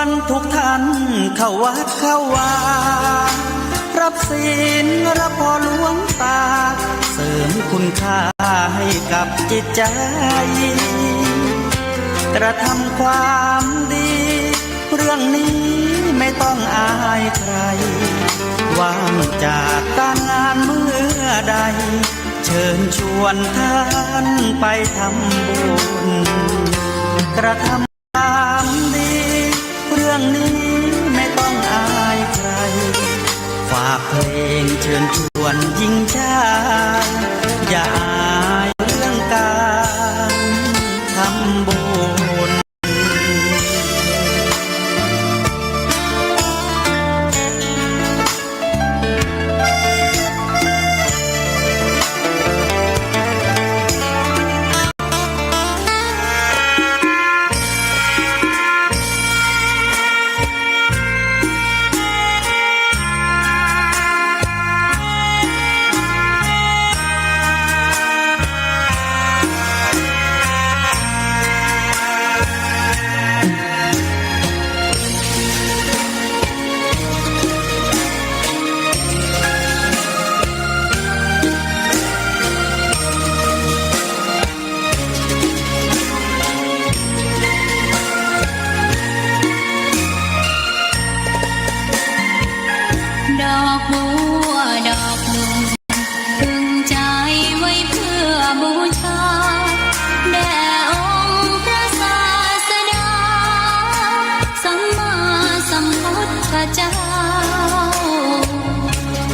วนทุกท่านเข้าวัดเข้าวารับศีลรับพรหลวงตาเสริมคุณค่าให้กับจิตใจกระทำความดีเรื่องนี้ไม่ต้องอายใครว่างจากการงานเมื่อใดเชิญชวนท่านไปทำบุญกระทำความดีเรื่องนี้ไม่ต้องอายใครฝากเพลงเชิญชวนหญิงชายอย่าอายเรื่องการทำบุญดอกบัวดอกหนึ่งพึงใจไว้เพื่อบูชาแด่องค์พระศาสดาสัมมาสัมพุทธเจ้า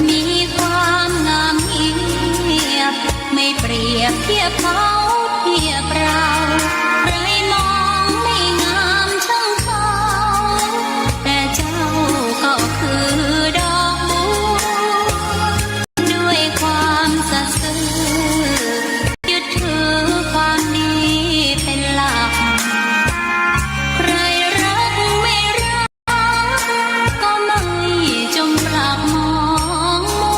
มีความงามเงียบไม่เปรียบเทียบเขาเทียบเราใครมองไม่งามช่างเขาแต่เจ้าก็คือดอกบัวด้วยความสัตย์ซื่อยึดถือความดีเป็นหลักใครรักไม่รักก็ไม่จงรักมองมั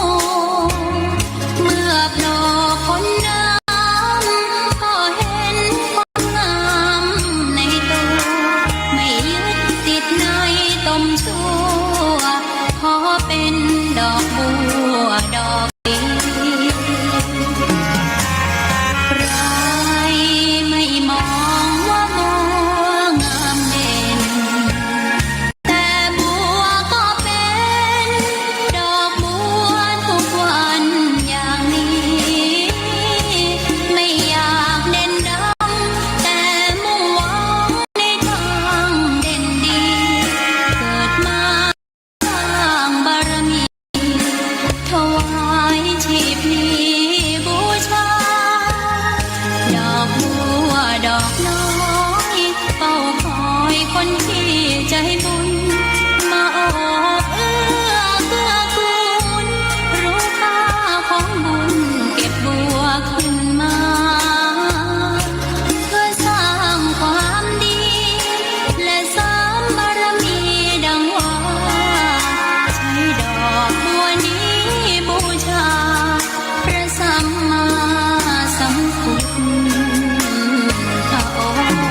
วเมื่อโผล่พ้นน้ำก็เห็นความงามในตัวไม่ยึดติดในตมชั่วขอเป็นดอกบัวดอกดีใครไม่มองว่าบัวงามเด่นแต่บัวก็เป็นดอกบัวทุกวันอย่างนี้ไม่อยากเด่นดำแต่มุ่งหวังในทางเด่นดีเกิดมาสร้างบารมีถวายชีพนี้บูชาดอกบัวดอกน้อยเฝ้าคอยคนที่ใจบุญมาโอบเอื้อเกื้อกูลรู้ค่าของบุญเก็บบัวขึ้นมาเพื่อสร้างความดีและเสริมบารมีดังว่าใช้ดอกบัวนี้บูชาพระสัมมาสัมพุทธองค์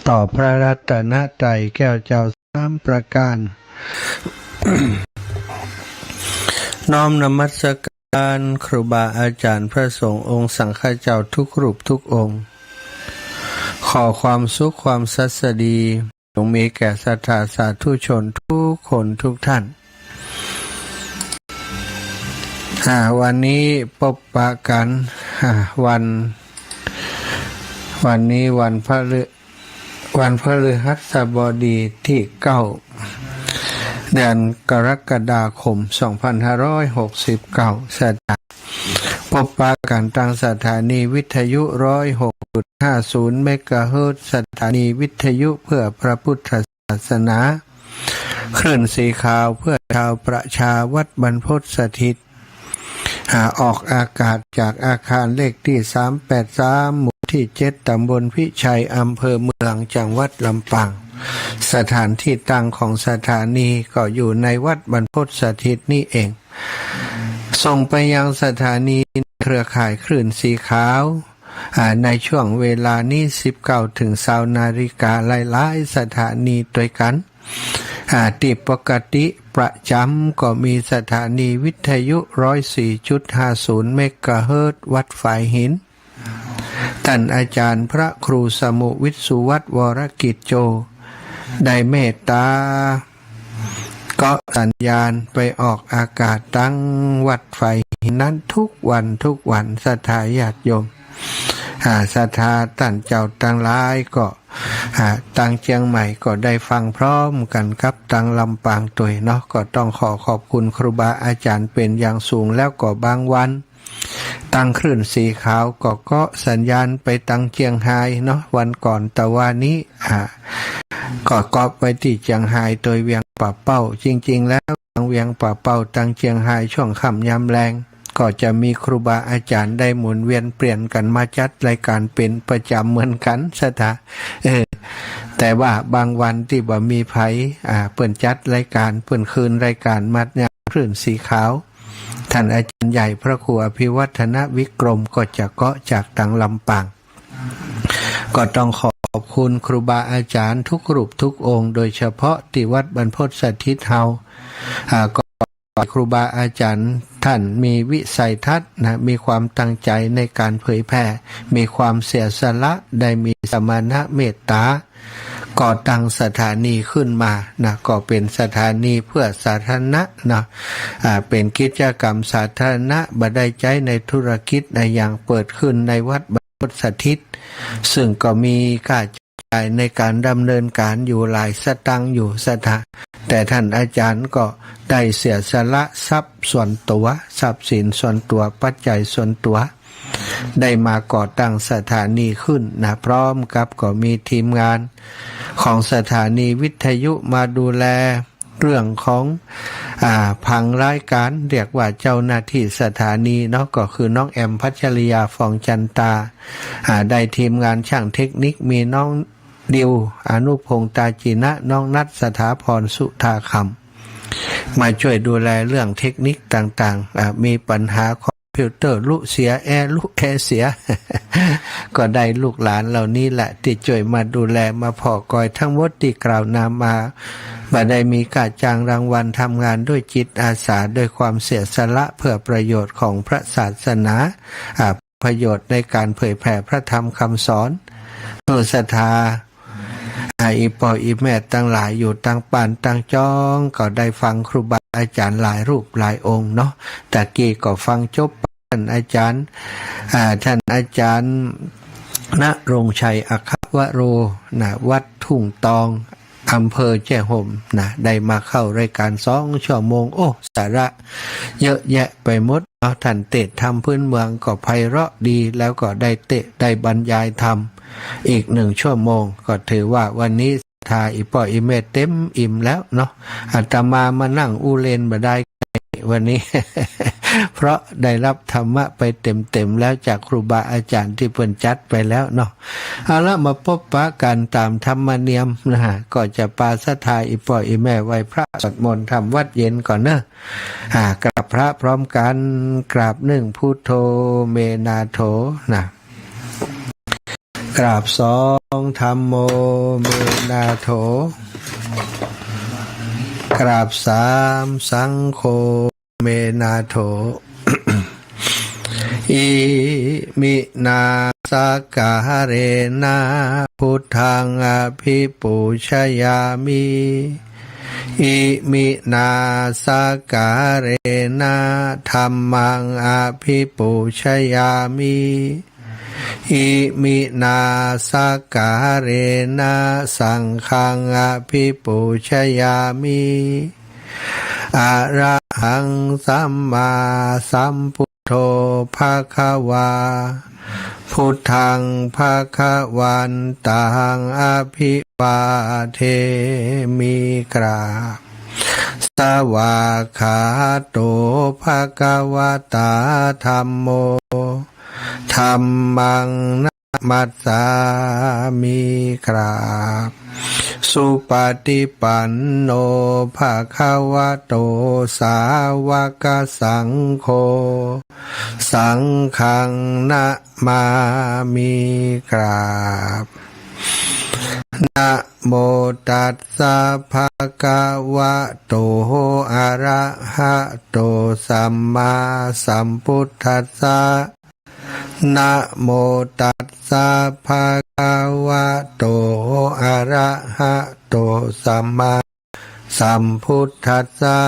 ต่อพระรัตนตรัยแก้วเจ้าสามประการ น้อมนมัสการครูบาอาจารย์พระสงฆ์องค์สังฆเจ้าทุกรูปทุกองค์ขอความสุขความสัสดีจงมีแก่ศรัทธาสาธุชนทุกคนทุกท่านวันนี้พบปะกันวันนี้วันพฤหัสบดีที่9 เดือนกรกฎาคม 2569 พบปะกันทางสถานีวิทยุ 106.50 เมกะเฮิรตซ์สถานีวิทยุเพื่อพระพุทธศาสนาคลื่นสีขาวเพื่อชาวประชาวัดบรรพตสถิตออกอากาศจากอาคารเลขที่383หมู่ที่7ตำบลพิชัยอำเภอเมืองจังหวัดลำปางสถานที่ตั้งของสถานีก็อยู่ในวัดบรรพตสถิตนี่เองส่งไปยังสถานีเครือข่ายคลื่นสีขาวในช่วงเวลานี้19 ถึง 20 นาฬิกาหลายๆสถานีด้วยกันที่ปกติประจำก็มีสถานีวิทยุ 104.50 เมกะเฮิรตซ์วัดฝายหินท่านอาจารย์พระครูสมุวิทย์สุวัฒน์วรกิจโจได้เมตตาก็สัญญาณไปออกอากาศตั้งวัดฝายหินนั้นทุกวันศรัทธาญาติโยมศรัทธาท่านเจ้าตั้งหลายก็ตั้งเชียงใหม่ก็ได้ฟังพร้อมกันครับตั้งลำปางตัวเนาะก็ต้องขอบคุณครูบาอาจารย์เป็นอย่างสูงแล้วก็บางวันตั้งคลื่นสีขาวก็สัญญาณไปตั้งเชียงไฮ้เนาะวันก่อนแต่ว่านี้ก็ไปที่เชียงไฮ้โดยเวียงป่าเป้าจริงๆแล้วทางเวียงป่าเป้าตั้งเชียงไฮ้ช่วงค่ำยามแรงก็จะมีครูบาอาจารย์ได้หมุนเวียนเปลี่ยนกันมาจัดรายการเป็นประจำเหมือนกันแต่ว่าบางวันที่บ่มีไผเปิ่นจัดรายการเปิ่นคืนรายการมัดเนี่ยคลื่นสีขาวท่านอาจารย์ใหญ่พระครูอภิวัฒนวิกรมก็จะเกาะจากทางลำปางก็ต้องขอบคุณครูบาอาจารย์ทุกรูปทุกองค์โดยเฉพาะที่วัดบรรพตสถิตเฮาก็ครูบาอาจารย์ท่านมีวิสัยทัศน์มีความตั้งใจในการเผยแผ่มีความเสียสละได้มีสมณะเมตตาก่อตั้งสถานีขึ้นมาก็เป็นสถานีเพื่อสาธารณะเป็นกิจกรรมสาธารณะบ่ได้ใจในธุรกิจในอย่างเปิดขึ้นในวัดบรรพตสถิตซึ่งก็มีค่าใช้จ่ายในการดำเนินการอยู่หลายสตางค์อยู่แต่ท่านอาจารย์ก็ได้เสียสละทรัพย์ส่วนตัวทรัพย์สินส่วนตัวปัจจัยส่วนตัวได้มาก่อตั้งสถานีขึ้นพร้อมกับก็มีทีมงานของสถานีวิทยุมาดูแลเรื่องของผังรายการเรียกว่าเจ้าหน้าที่สถานีเนาะก็คือน้องแอมพัชริยาฟองจันตาได้ทีมงานช่างเทคนิคมีน้องดิวอนุพงษ์ตาจีนะน้องนัทสถาพรสุธาคำมาช่วยดูแลเรื่องเทคนิคต่างๆมีปัญหาคอมพิวเตอร์ลูกเสียแอร์เสีย ก็ได้ลูกหลานเหล่านี้แหละที่ช่วยมาดูแลมาพอกอยทั้งหมดที่กล่าวนามมาได้มีการจ้างรางวัลทำงานด้วยจิตอาสาด้วยความเสียสละเพื่อประโยชน์ของพระศาสนาประโยชน์ในการเผยแผ่พระธรรมคำสอนโดยศรัทธาอีปออีแม่ตั้งหลายอยู่ตั้งป่านตั้งจ้องก็ได้ฟังครูบาอาจารย์หลายรูปหลายองค์เนาะแต่กี้ก็ฟังจบท่านอาจารย์ณรงชัยอัครวโรวัดทุ่งตองอำเภอแจ้ห่มได้มาเข้ารายการ2 ชั่วโมงโอ้สาระเยอะแยะไปหมดท่านเทศน์ธรรมพื้นเมืองก็ไพเราะดีแล้วก็ได้บรรยายธรรมอีก1 ชั่วโมงก็ถือว่าวันนี้ทาอีปออีเมตเต็มอิ่มแล้วเนาะอาตมานั่งอูเลนบ่ได้วันนี้ เพราะได้รับธรรมะไปเต็มแล้วจากครูบาอาจารย์ที่เพิ่นจัดไปแล้วเนาะเอาละมาพบปะกันตามธรรมเนียมก็จะปาสถาอีปออีแม่ไว้พระสวดมนต์ทำวัดเย็นก่อนเนอะกราบพระพร้อมกันกราบ1พุทโธเมนาโถกราบ2 ธัมโมเมนาโถกราบสามสังโฆเมนาโถ อิมินาสกาเรนะพุทธังอภิปูชยามิอิมินาสกาเรนะธัมมังอภิปูชยามิอิมินาสกาเรนะสังฆังอภิปูชยามิอะระหังสัมมาสัมพุทโธภคะวาพุทธังภคะวันตังอภิวาเทมิกราบสวากขาโตภคะวตาธัมโมธัมมังนะมัสสามิกราบสุปฏิปันโนภะคะวะโตสาวกสังโฆสังฆังนะมามิกราบนะโมตัสสะภะคะวะโตอะระหะโตสัมมาสัมพุทธัสสะนะโมตัสสะภะคะวะโตอะระหะโตสัมมาสัมพุทธัสสะ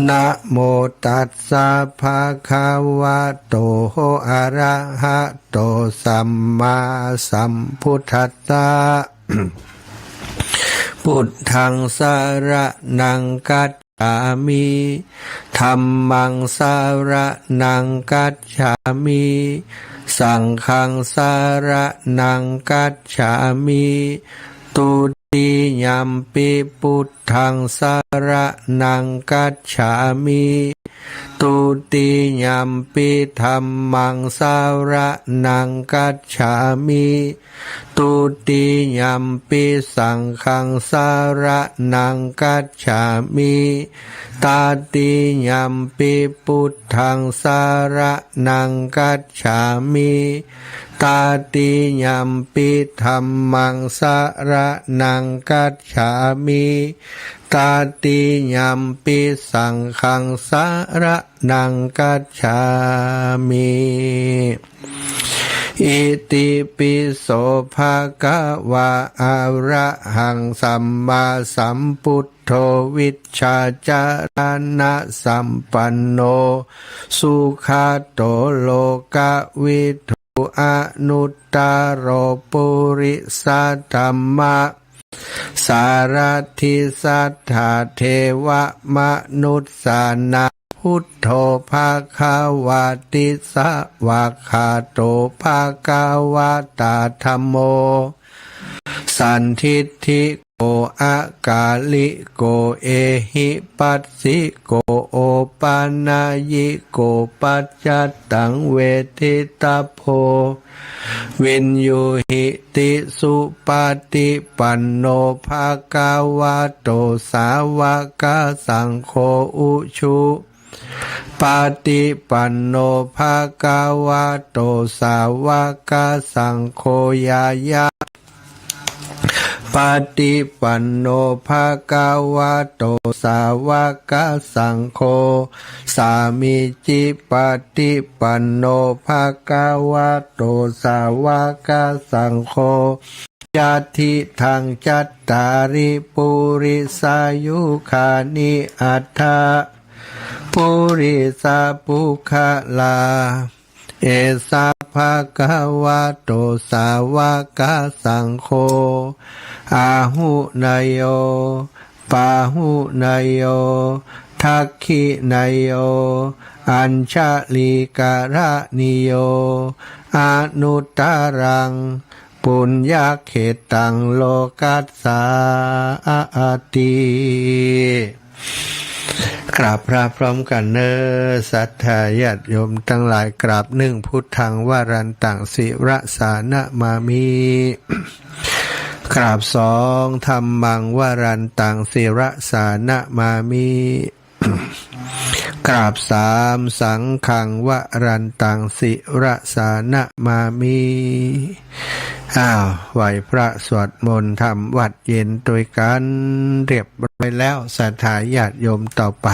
นะโมตัสสะภะคะวะโตอะระหะโตสัมมาสัมพุทธัสสะพุทธังสรณังกัจฉามิธัมมังสรณังกัจฉามิสังฆังสรณังกัจฉามิตุติยัมปิพุทธังสรณังกัจฉามิตุติยัมปิธัมมังสรณังกัจฉามิตุติยัมปิสังฆังสรณังกัจฉามิตาติยัมปิพุทธังสรณังกัจฉามิตาติยัมปิธัมมังสรณังกัจฉามิตาติยัมปิสังฆังสรณังกัจฉามิอิติปิโสภะคะวะอะระหังสัมมาสัมพุทโธวิชชาจารณะสัมปันโนสุขโตโลกวิทูอนุตตโรปุริสัทธัมมะสารทิสัทธาเทวมนุสสานาพุทโธภะคะวะติสวากขาโตภะคะวะตาธัมโมสันทิฏฐิโกอากาลิโกเอหิปัสสิโกโอปานายิโกปัจจตังเวทิตาโพวินยูหิติสุปฏิปันโนภะคะวะโตสาวกสังโฆอุชุปฏิปันโนภะคะวะโตสาวกสังโฆยายะปฏิปันโนภะคะวะโตสาวกสังโฆสามิจิปฏิปันโนภะคะวะโตสาวกสังโฆญาติทังจัตตาริปุริสายุขานิอัฏฐะปุริสาปุคลาเอสาภะคะวะโตสาวกสังโฆอาหุนายโยปาหุนายโยทักขินายโยอัญชลิกะระนิโยอนุตตรังปุญญเขตังโลกัสสาติกราบพระพร้อมกันเนอศรัทธาญาติโยมทั้งหลายกราบหนึ่งพุทธังวรันตังศิระสานะมามิกราบสองธัมมังวรันตังศิระสานะมามิกราบสามสังฆังวรันตังศิระสานะมามิ ไหวพระสวดมนต์ทำวัดเย็นโดยการเรียบร้อยแล้วศรัทธาญาติโยมต่อไป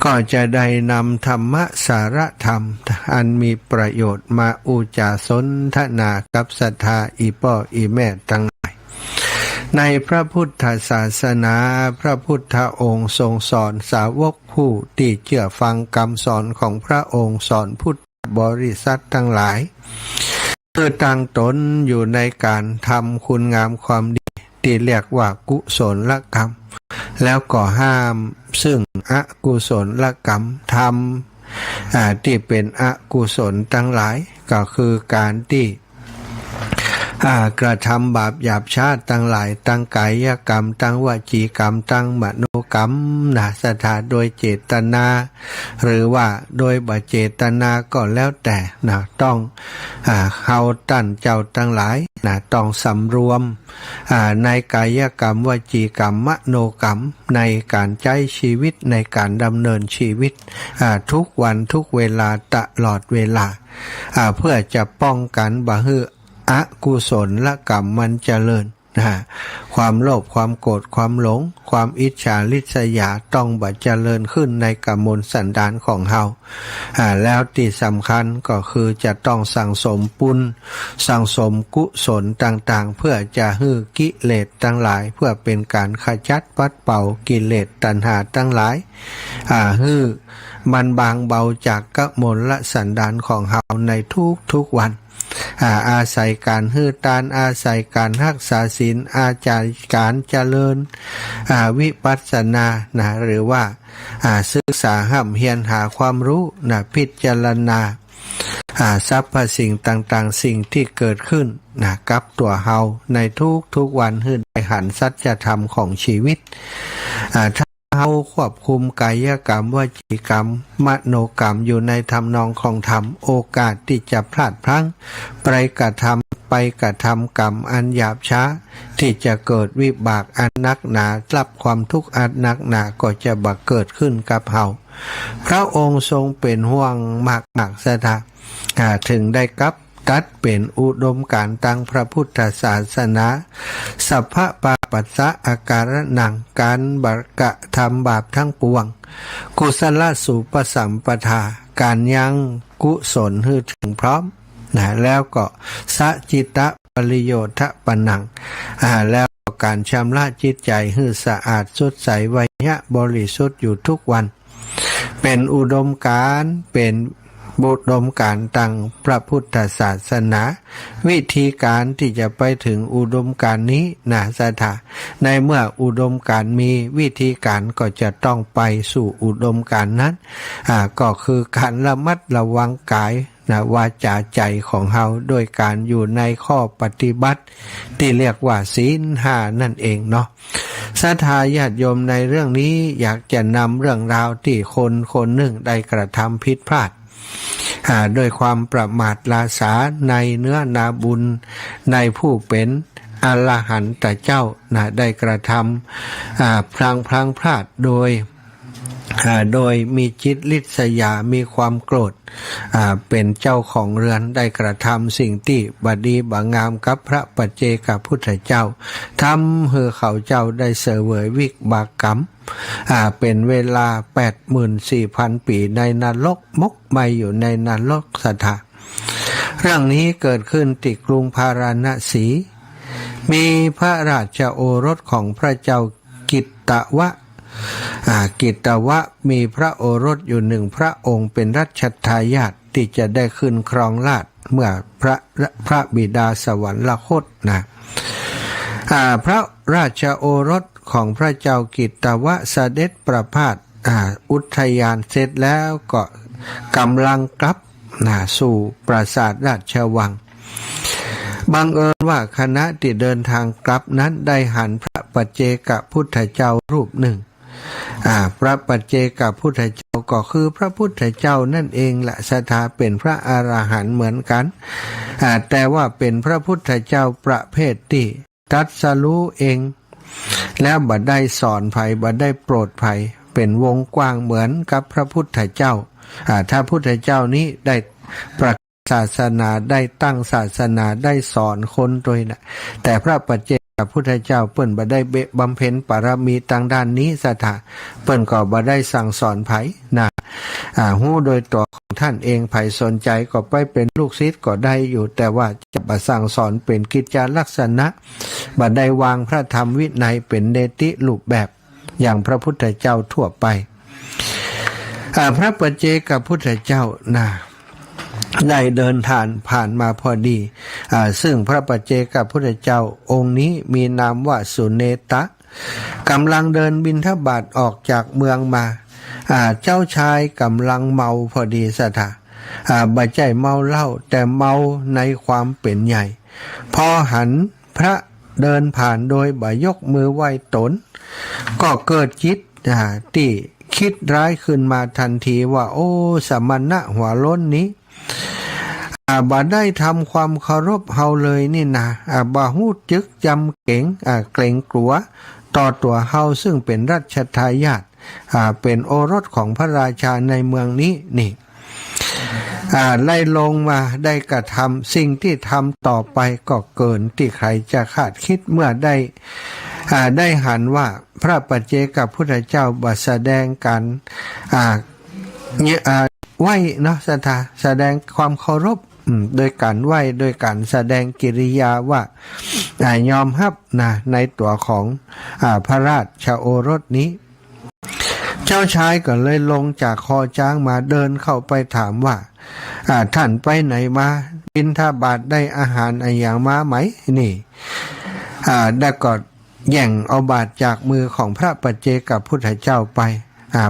ก็จะได้นำธรรมะสารธรรมอันมีประโยชน์มาอุจาสนทนากับศรัทธาอีพ่ออีแม่ทั้งหลายในพระพุทธศาสนาพระพุทธองค์ทรงสอนสาวกผู้ที่เชื่อฟังคำสอนของพระองค์สอนพุทธบริษัททั้งหลายเพื่อตั้งตนอยู่ในการทำคุณงามความดีที่เรียกว่ากุศลกรรมแล้วก็ห้ามซึ่งอกุศลกรรมทำที่เป็นอกุศลทั้งหลายก็คือการที่กระทำบาปหยาบช้าตั้งหลายตั้งกายกรรมตั้งวจีกรรมตั้งมโนกรรมสถาโดยเจตนาหรือว่าโดยบ่เจตนาก็แล้วแต่ต้องเขาตั้นเจ้าตั้งหลายต้องสำรวมในกายกรรมวจีกรรมมโนกรรมในการใช้ชีวิตในการดำเนินชีวิตทุกวันทุกเวลาตลอดเวลาเพื่อจะป้องกันบ่ให้อกุศลกรรมมันเจริญความโลภความโกรธความหลงความอิจฉาริษยาต้องบ่เจริญขึ้นในกมลสันดานของเฮาแล้วที่สำคัญก็คือจะต้องสั่งสมปุญสั่งสมกุศลต่างๆเพื่อจะให้กิเลสทั้งหลายเพื่อเป็นการขจัดปัดเป่ากิเลสตัณหาทั้งหลายให้มันบางเบาจากกมลสันดานของเฮาในทุกวันอาศัยการฮื้อตานอาศัยการรักษาศีลอาศัยการเจริญวิปัสสนาหรือว่าศึกษาห้ำเฮียนหาความรู้พิจารณาสรรพสิ่งต่างๆสิ่งที่เกิดขึ้นกับตัวเฮาในทุกวันให้ได้หันสัจธรรมของชีวิตถ้าเฮาควบคุมกายกรรมวจีกรรมมโนกรรมอยู่ในทำนองของธรรมโอกาสที่จะพลาดพลั้งไปกระทำกรรมอันหยาบช้าที่จะเกิดวิบากอันนักหนารับความทุกข์อันนักหนาก็จะบังเกิดขึ้นกับเฮาพระองค์ทรงเป็นห่วงมากสถาถึงได้กับตัดเป็นอุดมการณ์ตั้งพระพุทธศาสนาสัพพะปาปัสสะอาการนังการบักะทำบาปทั้งปวงกุศลสุปสัมปทาการยังกุศลให้ถึงพร้อมแล้วก็สัจจิตะปริโยทะปนังแล้วการชำระจิตใจให้สะอาดสดใสวิญญาบริสุทธิ์อยู่ทุกวันเป็นอุดมการณ์เป็นบุดมการตั้งพระพุทธศาสนาวิธีการที่จะไปถึงอุดมการนี้สถาในเมื่ออุดมการมีวิธีการก็จะต้องไปสู่อุดมการนั้นก็คือการระมัดระวังกายวาจาใจของเฮาโดยการอยู่ในข้อปฏิบัติที่เรียกว่าศีล5นั่นเองเนาะศรัทธาญาติโยมในเรื่องนี้อยากจะนำเรื่องราวที่คนหนึ่งได้กระทำผิดพลาดโดยความประมาทลาสาในเนื้อนาบุญในผู้เป็นอรหันตเจ้าได้กระทำพลังพลาดโดยมีจิตลิษยามีความโกรธเป็นเจ้าของเรือนได้กระทำสิ่งที่บดีบางามกับพระปัจเจกพุทธเจ้าทำให้เขาเจ้าได้เสวยวิบากกรรมเป็นเวลา 84,000 ปีในนรกมกไปอยู่ในนรกสถาเรื่องนี้เกิดขึ้นที่กรุงพาราณสีมีพระราชโอรสของพระเจ้ากิตตวะมีพระโอรสอยู่หนึ่งพระองค์เป็นรัชทายาทที่จะได้ขึ้นครองราชย์เมื่อพระบิดาสวรรคตพระราชโอรสของพระเจ้ากิตตวะเสด็จประพาสอุทยานเสร็จแล้วก็กำลังกลับสู่ปราสาทราชวังบังเอิญว่าคณะที่เดินทางกลับนั้นได้หันพระปัจเจกพุทธเจ้ารูปหนึ่งพระปัจเจกพุทธเจ้าก็คือพระพุทธเจ้านั่นเองแหละศรัทธาเป็นพระอรหันต์เหมือนกันแต่ว่าเป็นพระพุทธเจ้าประเภทที่ตรัสรู้เองแล้วบ่ได้สอนภัยบ่ได้โปรดภัยเป็นวงกว้างเหมือนกับพระพุทธเจ้าถ้าพุทธเจ้านี้ได้ประ ศาสนาได้ตั้งศาสนาได้สอนคนโดยนะแต่พระปัจเจกพุทธเจ้าเปิ้นบ่ได้บำเพ็ญปารมีทางด้านนี้สถาเปิ้นก็บ่ได้สั่งสอนไผนะฮู้โดยตัวของท่านเองไผสนใจก็ไปเป็นลูกศิษย์ก็ได้อยู่แต่ว่าจะบ่สั่งสอนเป็นกิจจลักษณะบ่ได้วางพระธรรมวินัยเป็นเนติรูปแบบอย่างพระพุทธเจ้าทั่วไปพระปัจเจกพุทธเจ้านะได้เดินทางผ่านมาพอดีซึ่งพระปัจเจกพุทธเจ้าองค์นี้มีนามว่าสุเนตะกำลังเดินบิณฑบาตออกจากเมืองมาเจ้าชายกำลังเมาพอดีสถาบ่ใจเมาเหล้าแต่เมาในความเป็นใหญ่พอหันพระเดินผ่านโดยบ่ยกมือไหว้ตนก็เกิดจิตที่คิดร้ายขึ้นมาทันทีว่าโอ้สมณะหัวโล้นนี้บ่ได้ทำความเคารพเฮาเลยนี่นะบ่ฮู้จึกจำเก่งเกรงกลัวต่อตัวเฮาซึ่งเป็นรัชทายาทเป็นโอรสของพระราชาในเมืองนี้นี่ไล่ลงมาได้กระทำสิ่งที่ทำต่อไปก็เกินที่ใครจะคาดคิดเมื่อได้หันว่าพระปัจเจกพุทธเจ้าบัดแสดงการไหว้เนาะแสดงความเคารพโดยการไหว้โดยการแสดงกิริยาว่ายอมรับนะในตัวของพระราชโอรสนี้เจ้าชายก็เลยลงจากคอช้างมาเดินเข้าไปถามว่าท่านไปไหนมาบิณฑบาตได้อาหารอะไรอย่างมาไหมนี่ได้ก็แย่งเอาบาตรจากมือของพระปัจเจกพุทธเจ้าไป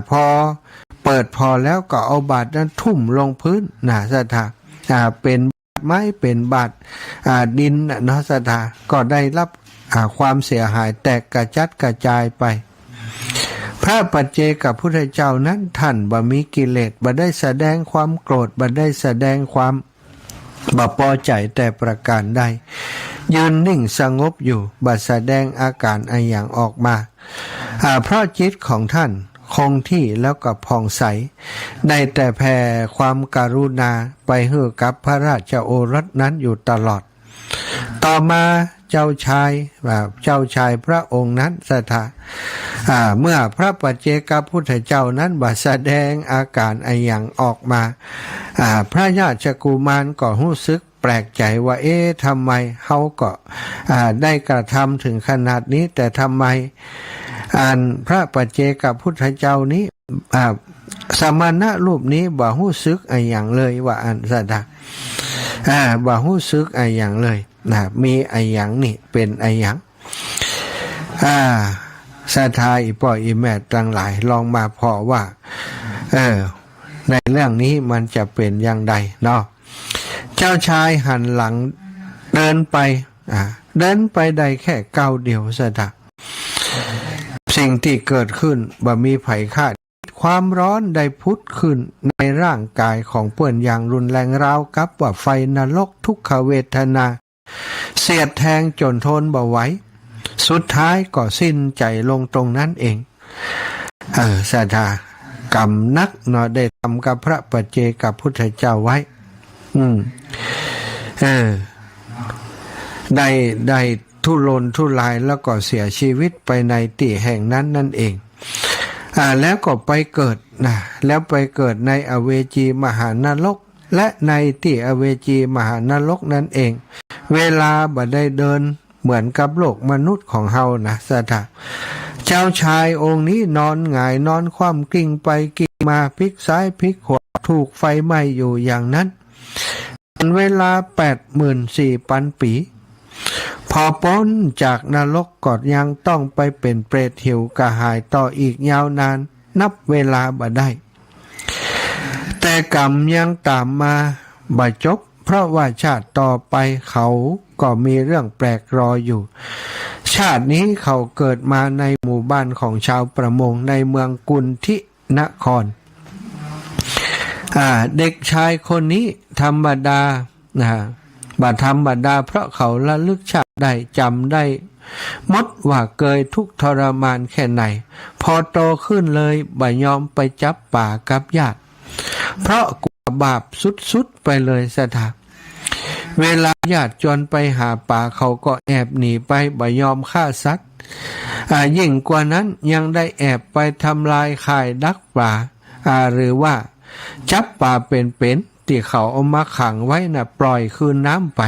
พอเปิดพอแล้วก็เอาบาตรนั้นทุ่มลงพื้นสถาเป็นบาตรไม้เป็นบาตรดินสถาก็ได้รับความเสียหายแตกกระจัดกระจายไปพระปัจเจกพุทธเจ้านั้นท่านบ่มีกิเลสบ่ได้แสดงความโกรธบ่ได้แสดงความบ่พอใจแต่ประการใดยืนนิ่งสงบอยู่บ่แสดงอาการอะไรอย่างออกมาเพราะจิตของท่านคงที่แล้วก็ผ่องใสได้แต่แผ่ความกรุณาไปให้กับพระราชโอรสนั้นอยู่ตลอดต่อมาเจ้าชายพระองค์นั้นสถาเมื่อพระปัจเจกพุทธเจ้านั้นบัดแสดงอาการอะไรอย่างออกมาพระราชกุมารก็รู้สึกแปลกใจว่าทำไมเขาก็ได้กระทำถึงขนาดนี้แต่ทำไมพระปัจเจกพุทธเจ้านี้สมณะรูปนี้บ่รู้สึกอะไรอย่างเลยว่าสถาบ่รู้สึกอะไรอย่างเลยมีอะไรอย่างนี่เป็นอะไรอย่างศรัทธาอีพ่ออีแม่ทั้งหลายลองมาพอว่าในเรื่องนี้มันจะเป็นอย่างไรเนาะเจ้าชายหันหลังเดินไปได้แค่ก้าวเดียวสถาสิ่งที่เกิดขึ้นบ่มีไผคาดความร้อนได้พุทธขึ้นในร่างกายของเปื่อนอย่างรุนแรงราวกับว่าไฟนรกทุกขเวทนาเสียดแทงจนทนบ่ไหวสุดท้ายก็สิ้นใจลงตรงนั้นเองศรัทธากรรมนักเนาะได้ทำกับพระปัจเจกพุทธเจ้าไว้ได้ทุรนทุรายแล้วก็เสียชีวิตไปในที่แห่งนั้นนั่นเองแล้วก็ไปเกิดแล้วไปเกิดในอเวจีมหานรกและในที่อเวจีมหานรกนั่นเองเวลาบ่ได้เดินเหมือนกับโลกมนุษย์ของเฮานะสถาเจ้าชายองค์นี้นอนหงายนอนคว่ำกลิ้งไปกลิ้งมาพลิกซ้ายพลิกขวาถูกไฟไหม้อยู่อย่างนั้นเวลา 84,000 ปีพอพ้นจากนรกก็ยังต้องไปเป็นเปรตหิวกระหายต่ออีกยาวนานนับเวลาบ่ได้แต่กรรมยังตามมาบ่จบเพราะว่าชาติต่อไปเขาก็มีเรื่องแปลกรออยู่ชาตินี้เขาเกิดมาในหมู่บ้านของชาวประมงในเมืองกุนทินครเด็กชายคนนี้ธรรมดาบ่ธรรมดาเพราะเขาระลึกชาติได้จำได้มดว่าเกยทุกทรมานแค่ไหนพอโตขึ้นเลยบ่ยอมไปจับป่ากับญาติเพราะกลัว บาปสุดๆไปเลยสถาเวลาญาติจนไปหาป่าเขาก็แอบหนีไปบ่ยอมฆ่าสัตว์ยิ่งกว่านั้นยังได้แอบไปทำลายข่ายดักปลาหรือว่าจับปลาเป็นๆที่เขาเอามาขังไว้น่ะปล่อยคืนน้ำไป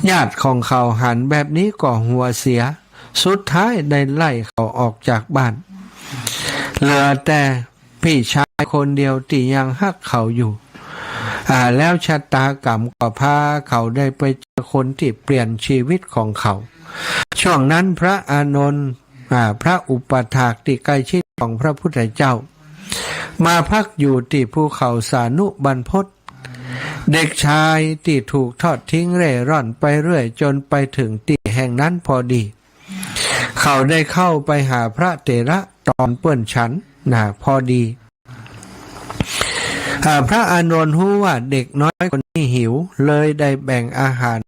ญาติของเขาหันแบบนี้ก็หัวเสียสุดท้ายได้ไล่เขาออกจากบ้านเหลือแต่พี่ชายคนเดียวที่ยังฮักเขาอยู่แล้วชะตากรรมก็พาเขาได้ไปเจอคนที่เปลี่ยนชีวิตของเขาช่วงนั้นพระอานนท์พระอุปถากที่ใกล้ชิดของพระพุทธเจ้ามาพักอยู่ที่ภูเขาสานุบรรพตเด็กชายที่ถูกทอดทิ้งเร่ร่อนไปเรื่อยจนไปถึงที่แห่งนั้นพอดีเขาได้เข้าไปหาพระเถระตอนเปื้อนฉันพอดีพระอานนท์รู้ว่าเด็กน้อยคนนี้หิวเลยได้แบ่งอาหาร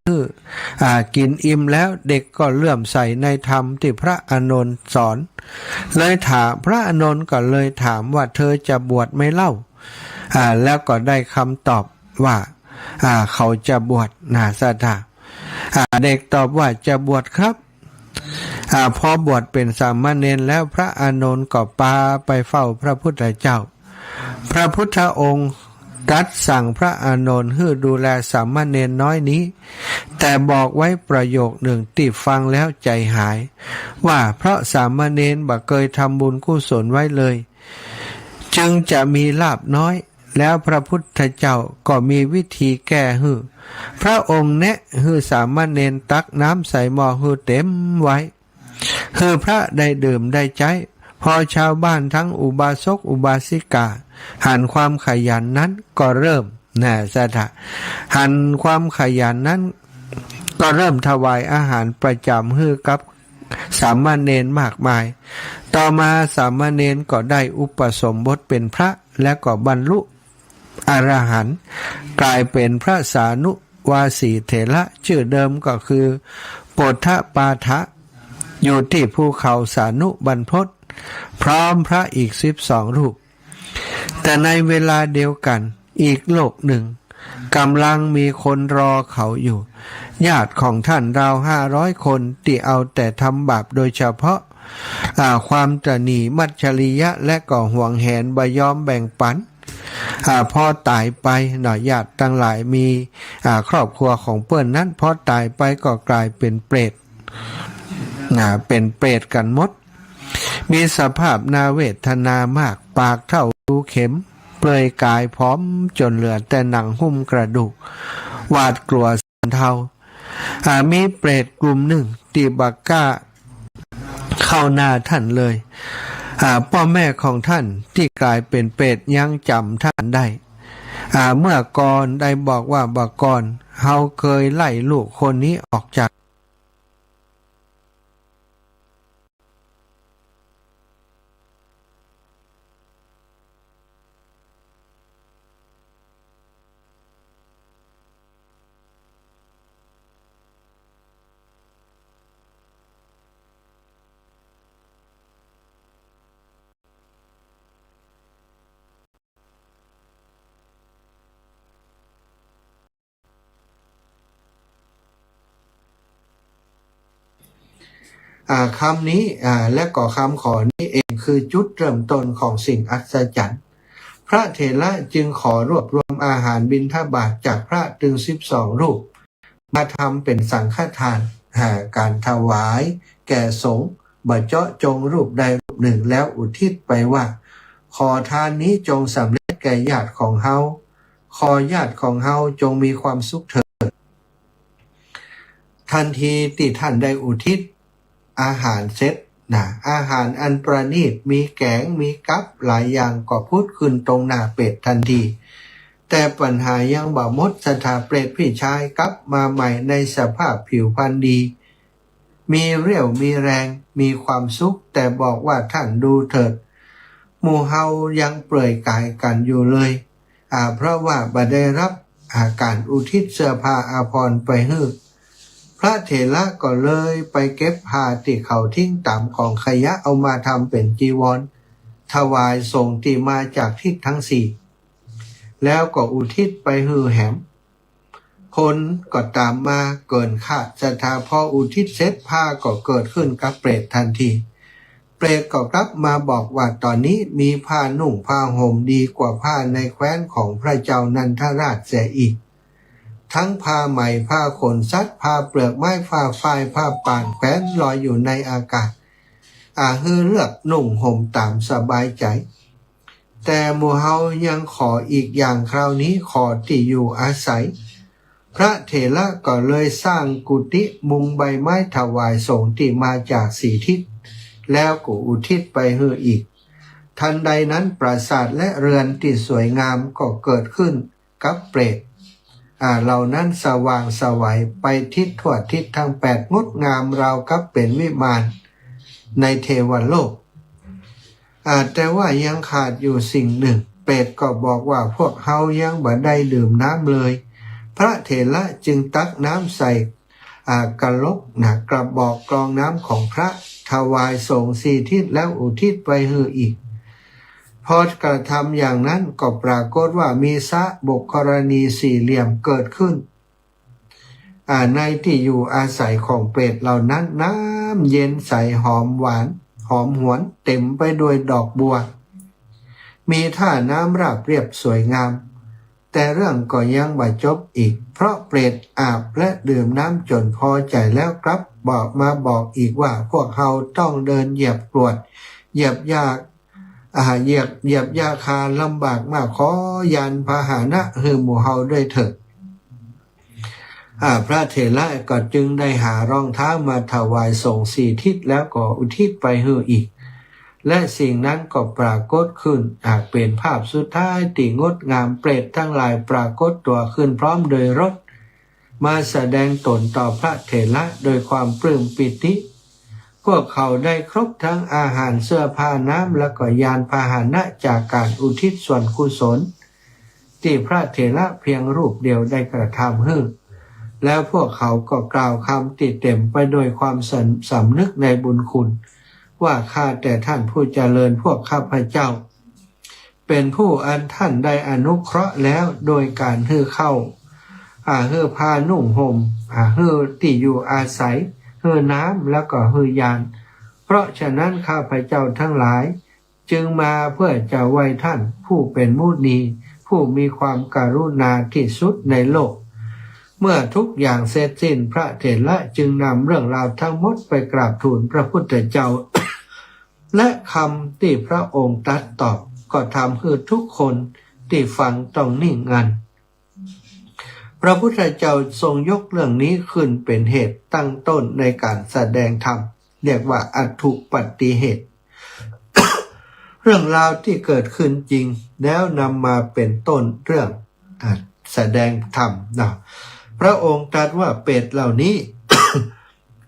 กินอิ่มแล้วเด็กก็เลื่อมใสในธรรมที่พระอานนท์สอนเลยถามพระอานนท์ก็เลยถามว่าเธอจะบวชไหมเล่าแล้วก็ได้คำตอบว่าเขาจะบวชสถาเด็กตอบว่าจะบวชครับพอบวชเป็นสามเณรแล้วพระอานนท์ก็พาไปเฝ้าพระพุทธเจ้าพระพุทธองค์ตรัสสั่งพระอานนท์ให้ดูแลสามเณรน้อยนี้แต่บอกไว้ประโยคหนึ่งที่ฟังแล้วใจหายว่าเพราะสามเณรบ่เคยทำบุญกุศลไว้เลยจึงจะมีลาภน้อยแล้วพระพุทธเจ้าก็มีวิธีแก้ให้พระองค์แนะให้สามเณรตักน้ำใส่หม้อให้เต็มไว้ให้พระได้ดื่มได้ใจพอชาวบ้านทั้งอุบาสกอุบาสิกาหันความขยันนั้นก็เริ่มสถาหันความขยันนั้นก็เริ่มถวายอาหารประจำให้กับสามเณรมากมายต่อมาสามเณรก็ได้อุปสมบทเป็นพระและก็บรรลุอรหันต์กลายเป็นพระสานุวาสีเถระชื่อเดิมก็คือโปทปาทะอยู่ที่ภูเขาสานุบรรพตพร้อมพระอีก12 รูปแต่ในเวลาเดียวกันอีกโลกหนึ่งกำลังมีคนรอเขาอยู่ญาติของท่านราว500 คนที่เอาแต่ทำบาปโดยเฉพาะความตระหนี่มัจฉริยะและก็ห่วงแหนบ่ยอมแบ่งปันพอตายไปญาติทั้งหลายมีครอบครัวของเปิ้นนั้นพอตายไปก็กลายเป็นเปรตเป็นเปรตกันหมดมีสภาพน่าเวทนามากปากเท่ารูเข็มเปลือยกายพร้อมจนเหลือแต่หนังหุ้มกระดูกหวาดกลัวสั่นเทามีเปรตกลุ่มหนึ่งที่บักกล้าเข้าหน้าท่านเลยพ่อแม่ของท่านที่กลายเป็นเปรตยังจำท่านได้เมื่อก่อนได้บอกว่าบักก่อนเฮาเคยไล่ลูกคนนี้ออกจากคำนี้และก็คำขอนี้เองคือจุดเริ่มต้นของสิ่งอัศจรรย์พระเถระจึงขอรวบรวมอาหารบิณฑบาตจากพระถึง12 รูปมาทำเป็นสังฆทานการถวายแก่สงฆ์บ่เจาะจงรูปใดรูปหนึ่งแล้วอุทิศไปว่าขอทานนี้จงสำเร็จแก่ญาติของเฮาขอญาติของเฮาจงมีความสุขเถิดทันทีที่ท่านได้อุทิศอาหารเสร็จอาหารอันประณีตมีแกงมีกับหลายอย่างก็พุดขึ้นตรงหน้าเป็ดทันทีแต่ปัญหายังบ่หมดสถาเปรตพี่ชายกลับมาใหม่ในสภาพผิวพรรณดีมีเรี่ยวมีแรงมีความสุขแต่บอกว่าท่านดูเถิดหมู่เฮายังเปลือยกายกันอยู่เลยเพราะว่าบ่ได้รับการอุทิศเสื้อผ้าอาภรณ์ไปให้พระเถระก็เลยไปเก็บผ้าที่เขาทิ้งตามกองขยะเอามาทำเป็นจีวรถวายส่งที่มาจากทิศทั้ง4 แล้วก็อุทิศไปฮือแหมคนก็ตามมาเกินคาดศรัทธาพออุทิศเสร็จผ้าก็เกิดขึ้นกับเปรตทันทีเปรตก็กลับมาบอกว่าตอนนี้มีผ้านุ่งผ้าห่มดีกว่าผ้าในแคว้นของพระเจ้านันทราชเสียอีกทั้งผ้าใหม่ผ้าขนสัตว์ผ้าเปลือกไม้ผ้าฝ้ายผ้าป่านแขวนลอยอยู่ในอากาศฮือเลือกนุ่งห่มตามสบายใจแต่หมู่เฮายังขออีกอย่างคราวนี้ขอที่อยู่อาศัยพระเถระก็เลยสร้างกุฏิมุงใบไม้ถวายสงฆ์ที่มาจากสี่ทิศแล้วก็อุทิศไปฮืออีกทันใดนั้นปราสาทและเรือนที่สวยงามก็เกิดขึ้นกับเปรตเหล่านั้นสว่างสวัยไปทิศทั่วทิศทั้งแปดงดงามราวกับเป็นวิมานในเทวโลกแต่ว่ายังขาดอยู่สิ่งหนึ่งเปรตก็บอกว่าพวกเฮายังบ่ได้ดื่มน้ำเลยพระเถระจึงตักน้ำใส่กระลกกระบอกกรองน้ำของพระถวายสงฆ์สี่ทิศแล้วอุทิศไปฮืออีกพอกระทำอย่างนั้นก็ปรากฏว่ามีสระบกกรณีสี่เหลี่ยมเกิดขึ้นในที่อยู่อาศัยของเปรตเหล่านั้นน้ำเย็นใสหอมหวานหอมหวนเต็มไปด้วยดอกบัวมีท่าน้ำราบเรียบสวยงามแต่เรื่องก็ยังไม่จบอีกเพราะเปรตอาบและดื่มน้ำจนพอใจแล้วครับบอกอีกว่าพวกเฮาต้องเดินเหยียบกรวดเหยียบยากเหยียบยาคาลำบากมากขอยานพาหนะฮือหมู่เฮาด้วยเถิดพระเถระก็จึงได้หารองเท้ามาถวายส่งสี่ทิศแล้วก็อุทิศไปฮืออีกและสิ่งนั้นก็ปรากฏขึ้นเป็นภาพสุดท้ายที่งดงามเปรตทั้งหลายปรากฏตัวขึ้นพร้อมโดยรถมาแสดงตนต่อพระเถระโดยความปลื้มปิติพวกเขาได้ครบทั้งอาหารเสื้อผ้าน้ำและก็ยานพาหนะจากการอุทิศส่วนกุศลที่พระเถระเพียงรูปเดียวได้กระทำขึ้นแล้วพวกเขาก็กล่าวคำติดเต็มไปโดยความสำนึกในบุญคุณว่าข้าแต่ท่านผู้เจริญพวกข้าพเจ้าเป็นผู้อันท่านได้อนุเคราะห์แล้วโดยการฮือเข้าฮือพานุ่งห่มฮือที่อยู่อาศัยฮือน้ำแล้วก็ฮือยานเพราะฉะนั้นข้าพเจ้าทั้งหลายจึงมาเพื่อจะไหว้ท่านผู้เป็นมุนีผู้มีความกรุณาที่สุดในโลกเมื่อทุกอย่างเสร็จสิ้นพระเถระจึงนำเรื่องราวทั้งหมดไปกราบทูลพระพุทธเจ้า และคำที่พระองค์ตรัสตอบก็ทำให้ทุกคนที่ฟังต้องนิ่งงันพระพุทธเจ้าทรงยกเรื่องนี้ขึ้นเป็นเหตุตั้งต้นในการแสดงธรรมเรียกว่าอัตถุปฏิเหตุ เรื่องราวที่เกิดขึ้นจริงแล้วนำมาเป็นต้นเรื่องแสดงธรรมนะพระองค์ตรัสว่าเปรตเหล่านี้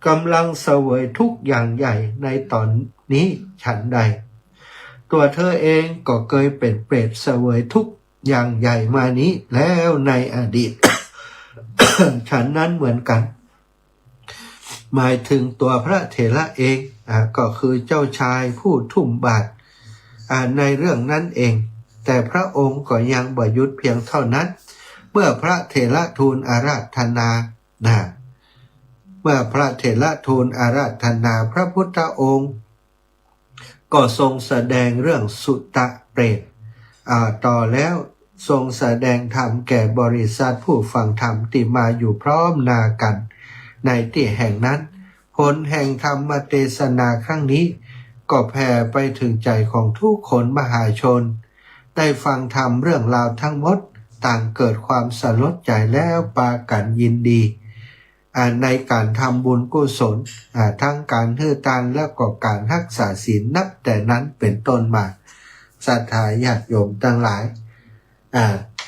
กำลังเสวยทุกข์อย่างใหญ่ในตอนนี้ฉันใดตัวเธอเองก็เคยเป็นเปรตเสวยทุกข์อย่างใหญ่มานี้แล้วในอดีต ฉันนั้นเหมือนกันหมายถึงตัวพระเถระเองก็คือเจ้าชายผู้ทุ่มบาตรในเรื่องนั้นเองแต่พระองค์ก็ยังบ่หยุดเพียงเท่านั้นเมื่อพระเถระทูลอาราธนาเมื่อพระเถระทูลอาราธนาพระพุทธองค์ก็ทรงแสดงเรื่องสุตตะเปรตต่อแล้วทรงแสดงธรรมแก่บริษัทผู้ฟังธรรมที่มาอยู่พร้อมหน้ากันในที่แห่งนั้นผลแห่งธรรมเทศนาครั้งนี้ก็แผ่ไปถึงใจของทุกคนมหาชนได้ฟังธรรมเรื่องราวทั้งหมดต่างเกิดความสลดใจแล้วปากันยินดีในการทำบุญกุศลทั้งการให้ทานและก็การรักษาศีลนับแต่นั้นเป็นต้นมาศรัทธาญาติโยมทั้งหลาย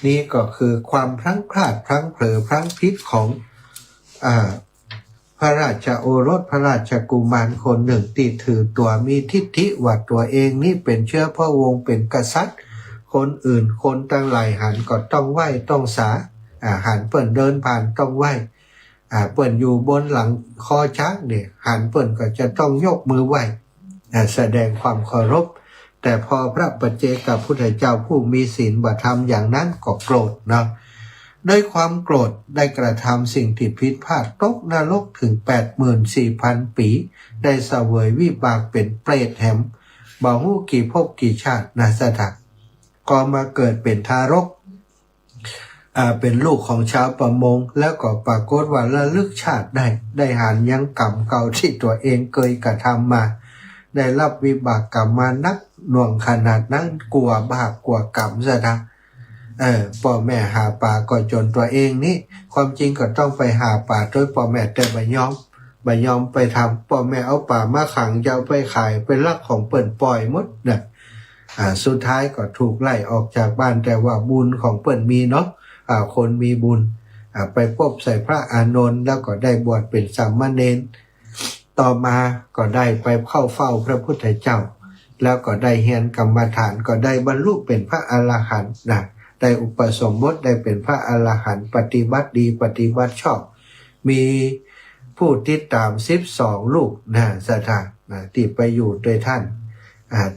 นี่ก็คือความพลั้งพลาดพลั้งเผลอพลั้งผิดของพระราชโอรสพระราชกุมารคนหนึ่งที่ถือตัวมีทิฏฐิว่าตัวเองนี่เป็นเชื้อพระวงศ์เป็นกษัตริย์คนอื่นคนตั้งหลายหันก็ต้องไหว้ต้องสาหันเปิ่นเดินผ่านต้องไหว้เปิ่นอยู่บนหลังคอช้างเนี่ยหันเปิ่นก็จะต้องยกมือไหว้แสดงความเคารพ แต่พอพระปัจเจกพุทธเจ้าผู้มีศีลบ่ทำอย่างนั้นก็โกรธนะด้วยความโกรธได้กระทำสิ่งที่ผิดพลาดตกนรกถึง 84,000 ปีได้เสวยวิบากเป็นเปรตแหมบ่ฮู้กี่ภพกี่ชาตินะสถะก็มาเกิดเป็นทารกเป็นลูกของชาวประมงแล้วก็ปรากฏว่าระลึกชาติได้หารยังกรรมเก่าที่ตัวเองเคยกระทำมาได้รับวิบากกรรมมานักหน่วงขนาดนั้นกลัวบาปกลัวกรรมซะนะพ่อแม่หาปลาก็จนตัวเองนี่ความจริงก็ต้องไปหาปลาโดยพ่อแม่แต่บ่ยอมไปทำพ่อแม่เอาปลามาขังจะเอาไปขายเป็นลักของเปิ่นปล่อยหมดเนี่ยสุดท้ายก็ถูกไล่ออกจากบ้านแต่ว่าบุญของเปิ่นมีเนาะคนมีบุญไปพบใส่พระอานนท์แล้วก็ได้บวชเป็นสามเณรต่อมาก็ได้ไปเข้าเฝ้าพระพุทธเจ้าแล้วก็ได้เรียนกรรมฐานก็ได้บรรลุเป็นพระอรหันต์นะได้อุปสมบทได้เป็นพระอรหันต์ปฏิบัติดีปฏิบัติชอบมีผู้ติดตาม12ลูกนะสถานที่ไปอยู่โดยท่าน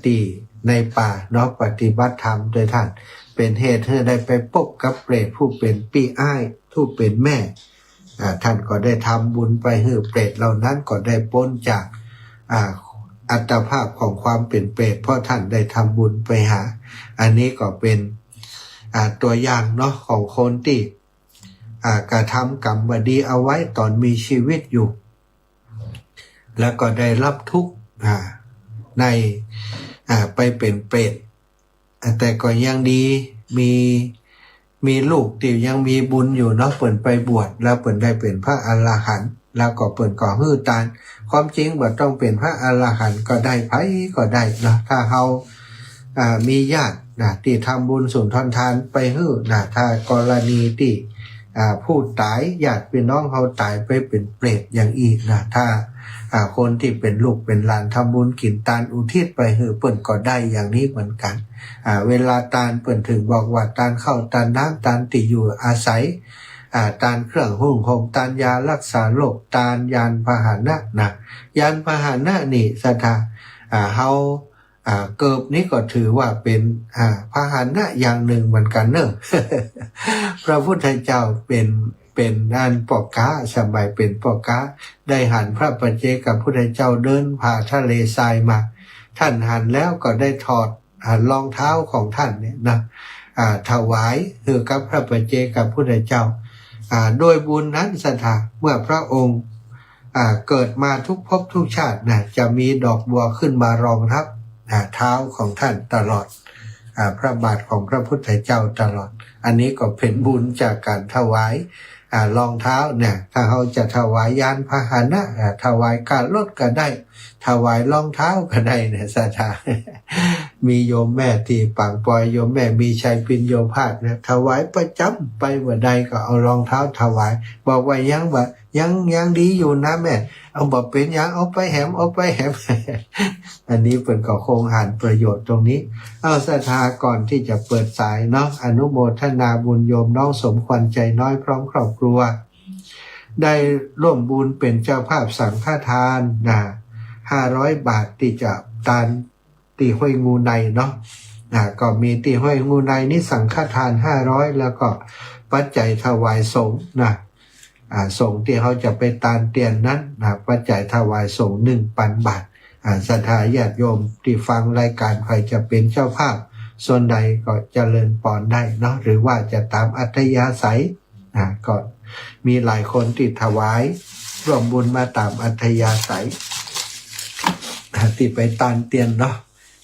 ที่ในป่าเนาะปฏิบัติธรรมโดยท่านเป็นเหตุให้ได้ไปพบกับเปรตผู้เป็นพี่อ้ายผู้เป็นแม่ท่านก็ได้ทำบุญไปให้เปรตเหล่านั้นก็ได้พ้นจากอัตภาพของความเป็นเปรตเพราะท่านได้ทำบุญไปหาอันนี้ก็เป็นตัวอย่างเนาะของคนที่กระทำกรรมดีเอาไว้ตอนมีชีวิตอยู่แล้วก็ได้รับทุกข์ในไปเป็นเปรตแต่ก็ยังดีมีลูกที่ยังมีบุญอยู่เนาะเปิ่นไปบวชแล้วเปิ่นได้เป็นพระอรหันต์แล้วก็เปิ่นก่อฮื้อตานความจริงบ่ต้องเป็นพระอรหันต์ก็ได้ไผก็ได้นะถ้าเฮามีญาติที่ทำบุญสุนทานไปฮื้อถ้ากรณีที่ผู้ตายญาติพี่น้องเฮาตายไปเป็นเปรตอย่างอีกถ้าคนที่เป็นลูกเป็นหลานทำบุญกินตานอุทิศไปฮื้อเปิ่นก็ได้อย่างนี้เหมือนกันเวลาตานเปิ่นถึงบอกว่าตานข้าวตานน้ำตานที่อยู่อาศัยตานเครื่องหุ้มห่มตานยารักษาโรคตานยานพาหนะยานพาหนะนี่สถาเฮาเกิบนี้ก็ถือว่าเป็นพาหนะอย่างหนึ่งเหมือนกันเนอะ พระพุทธเจ้าเป็นอันปอกกาสมัยเป็นปอกกาได้หันพระปัจเจกพุทธเจ้าเดินผ่าทะเลทรายมาท่านหันแล้วก็ได้ถอดรองเท้าของท่านเนี่ยนะถวายคือกับพระปัจเจกพุทธเจ้าโดยบุญนั้นสถาเมื่อพระองค์เกิดมาทุกภพทุกชาติจะมีดอกบัวขึ้นมารองทับเท้าของท่านตลอดพระบาทของพระพุทธเจ้าตลอดอันนี้ก็เป็นบุญจากการถวายรองเท้าเนี่ยถ้าเขาจะถวายยานพาหนะถวายการรถก็ได้ถวายรองเท้าก็ได้เนี่ยสถา มีโยมแม่ที่ปังปอยโยมแม่มีชัยปินโยภาสเนี่ยถวายประจำไปวันใดก็เอารองเท้าถวายบอกว่ายังดีอยู่นะแม่เอาบอกเป็นยังเอาไปแหม อันนี้เป็นก็คงหันประโยชน์ตรงนี้เอาศรัทธาก่อนที่จะเปิดสายเนาะอนุโมทนาบุญโยมน้องสมควรใจน้อยพร้อมครอบครัวได้ร่วมบุญเป็นเจ้าภาพสังฆทาน500 บาทที่จะตานตีห้วยงูในเนาะก็มีตีห้วยงูในนี่สังฆทาน500แล้วก็ปัจจัยถวายสงฆ์สงฆ์ที่เขาจะไปตานเตียนนั้นปัจจัยถวายสงฆ์ 1,000 บาทศรัทธาญาติโยมที่ฟังรายการใครจะเป็นเจ้าภาพส่วนใดก็เจริญพรได้เนาะหรือว่าจะตามอัธยาศัยก็มีหลายคนที่ถวายร่วมบุญมาตามอัธยาศัยที่ไปตานเตียนเนาะ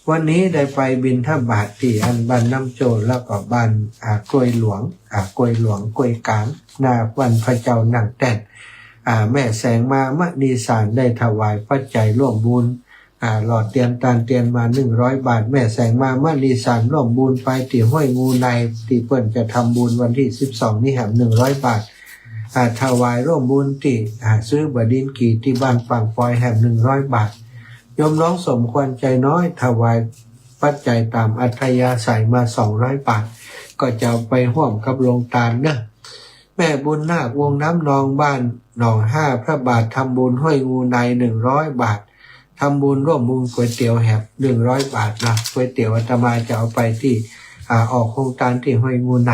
วันนี้ได้ไปบิณฑบาตที่อันบ้านน้ำโจรแล้วก็บ้านกล้วยหลวงกล้วยกลางหน้าวันพระเจ้านั่งแต้นแม่แสงมามณีสารได้ถวายปัจจัยร่วมบุญหลอดเตียนตานเตียนมา100 บาทแม่แสงมามณีสารร่วมบุญไปที่ห้วยงูในที่เปิ้นจะทำบุญวันที่12นี่แหม100 บาทถวายร่วมบุญที่ซื้อบดินกีที่บ้านฝั่งปอยแหม100 บาทโยมน้องสมควรใจน้อยถวายปัจจัยตามอัธยาศัยมา200 บาทก็จะไปร่วมกับโรงทานเนอะแม่บุญนาควงน้ำนองบ้านหนอง5พระบาททำบุญห้วยงูใน100 บาท ทำบุญร่วมบุญก๋วยเตี๋ยวแหบ100 บาทนะก๋วยเตี๋ยวอาตมาจะเอาไปที่ออกโครงการที่ห้วยงูใน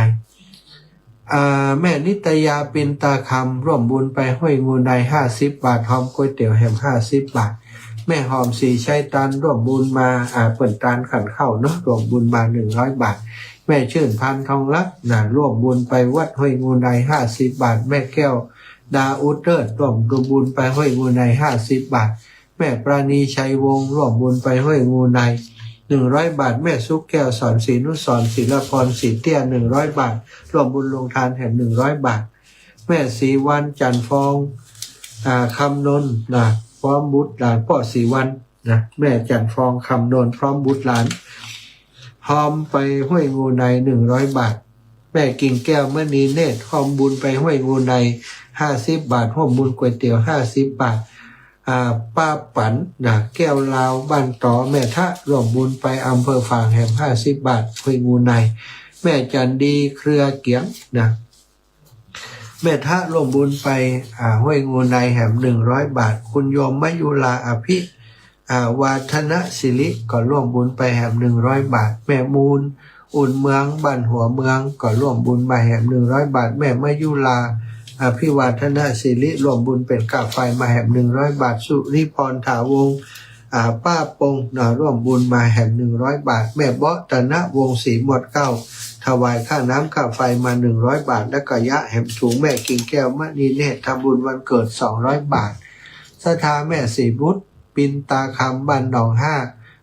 แม่นิตยาปินตาคำร่วมบุญไปห้วยงูใน50 บาทหอมก๋วยเตี๋ยวแหม50 บาทแม่หอมสีชัยตันร่วมบุญมาเปิดตานขันเข้าเนาะร่วมบุญมา100 บาทแม่ชื่นพันทองรักร่วมบุญไปวัดห้วยงูใน50 บาทแม่แก้วดาอุตเตอร์ร่วมบุญไปห้วยงูใน50 บาทแม่ปราณีชัยวงศ์ร่วมบุญไปห้วยงูใน100 บาทแม่ซุกแก้วสอนศรีนุสรศิลพรศรีเตี้ย100 บาทร่วมบุญลงทานแห่ง100 บาทแม่ศรีวันจันทร์ฟองคำนนพร้อมบุตรหลานพ่อศรีวันแม่จันทร์ฟองคำนนพร้อมบุตรหลานหอมไปห้วยงูใน100 บาทแม่กิ่งแก้วมณีเนตรหอมบุญไปห้วยงูใน50 บาทร่วมบุญก๋วยเตี๋ยว50 บาทป้าปันแก้วลาวบ้านต่อแม่ทะร่วมบุญไปอำเภอฝางแหม50 บาทห้วยงูในแม่จันดีเครือเกียงแม่ทะร่วมบุญไปห้วยงูในแหม100 บาทคุณโยมมยุลาอภิวาทนศิริก็ร่วมบุญไปแหม100 บาทแม่มูลอุ่นเมืองบ้านหัวเมืองก็ร่วมบุญมาแหม100 บาทแม่มยุลาอภิวาทนาศิริร่วมบุญเป็นกาไฟมาแหม100 บาทสุริพรถาวงป้าปงร่วมบุญมาแหม100 บาทแม่เบาะตนะวงศรีหมวดเก้าถวายค่าน้ำค่าไฟมา100 บาทและก็ยะแหมถุงแม่กิ่งแก้วมณีเนตรทำบุญวันเกิด200 บาทศรัทธาแม่ศรีบุตรปินตาคำบ้านหนองห้า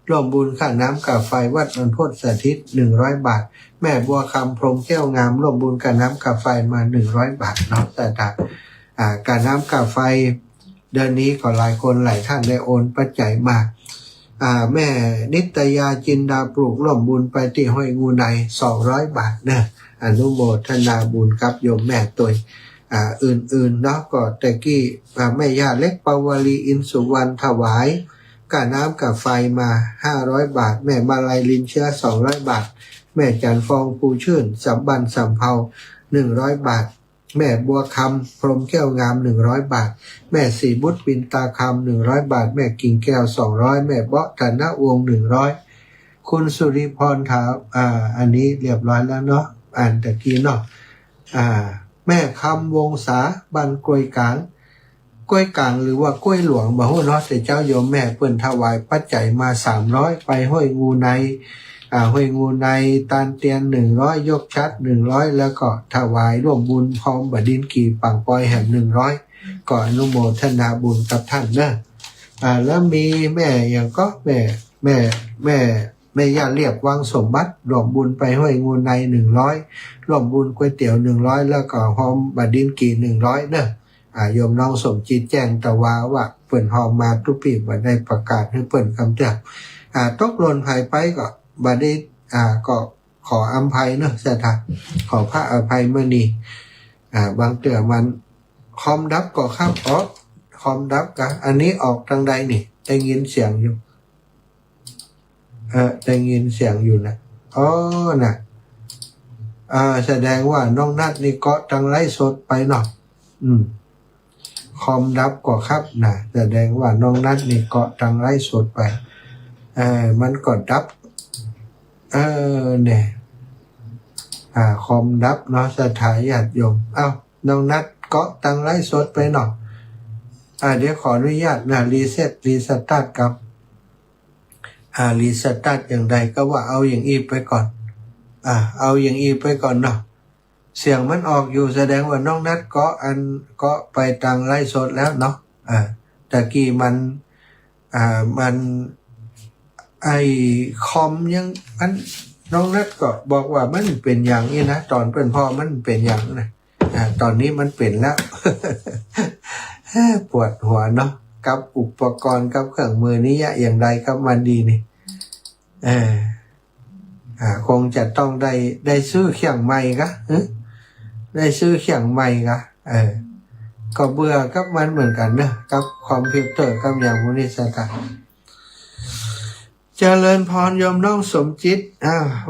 ร่วมบุญค่าน้ำค่าไฟวัดนนทสถิต100 บาทแม่บัวคำพรหมแก้วงามร่วมบุญค่าน้ำค่าไฟมา100 บาทเนาะแต่การน้ำค่าไฟเดือนนี้ก็หลายคนหลายท่านได้โอนปัจจัยมาแม่นิตยาจินดาปลูกร่วมบุญไปที่ห้วยงูใน200 บาทนะอนุโมทนาบุญกับโยมแม่ตัวอื่นๆเนาะก็ตะกี้แม่ย่าเล็กปาวลีอินสุวรรณถวายค่าน้ำค่าไฟมา500 บาทแม่มาลัยลินเชื้อ200 บาทแม่จันฟองภูชื่นสัมบันสัมเภา100 บาทแม่บัวคำพรหมแก้วงาม100 บาทแม่ศรีบุตรปินตาคำ100 บาทแม่กิ่งแก้ว200แม่เบาะธนวงศ์100คุณสุริพรถาวอันนี้เรียบร้อยแล้วเนาะอ่านตะกี้เนาะแม่คำวงศาบ้านกล้วยกลางหรือว่ากล้วยหลวงบ่ฮู้เนาะแต่เจ้าโยมแม่เปิ้นถวายปัจจัยมา300ไปห้วยงูในห้วยงูในตานเตียน100ยกชัด100แล้วก็ถวายร่วมบุญพร้อมบดินกี่ปังปอยแห่ง100ก็อนุโมทนาบุญกับท่านนะแล้วมีแม่อย่างก็แม่ย่าเรียบวังสมบัติร่วมบุญไปห้วยงูใน100ร่วมบุญก๋วยเตี๋ยว100แล้วก็พร้อมบดินกี่100นะโยมน้องสมจิตแจ้งตะวาว่าเปิ่นหอมมาทุกปีบ่ได้ประกาศให้เปิ่นคำเตือนตกหล่นภายไปก็บ่ได้ก็ขออภัยเนาะสถาขอพระอภัยเมื่อนี้บางเตือมันคอมดับก็ครับคอมดับกะอันนี้ออกทางใดนี่ได้ยินเสียงอยู่ได้ยินเสียงอยู่นะน่ะแสดงว่าน้องนัดนี่เกาะทางไลฟ์สดไปเนาะคอมดับก็ครับนะแสดงว่าน้องนัดนี่เกาะทางไลฟ์สดไปมันก็ดับเนี่ยคอมดับเนาะสถาญาติโยมน้องนัดเกาะทางไลฟ์สดไปเนาะเดี๋ยวขออนุญาตนะรีสตาร์ทกับรีสตาร์ทอย่างใดก็ว่าเอาอย่างอีไปก่อนเอาอย่างอีไปก่อนเนาะเสียงมันออกอยู่แสดงว่าน้องนัดเกาะไปทางไลฟ์สดแล้วเนาะตะกี้มันไอคอมยังน้องนัดก็บอกว่ามันเป็นอย่างนี้นะตอนเป็นพ่อมันเป็นอย่างนะตอนนี้มันเป็นแล้ว ปวดหัวเนาะกับอุปกรณ์กับเครื่องมือนี้อย่างใดกับมันดีนี่คงจะต้องได้ซื้อเครื่องใหม่กะได้ซื้อเครื่องใหม่กะก็เบื่อกับมันเหมือนกันนะกับคอมพิวเตอร์กับอย่างพวกนี้สักเจริญพรโยมน้องสมจิต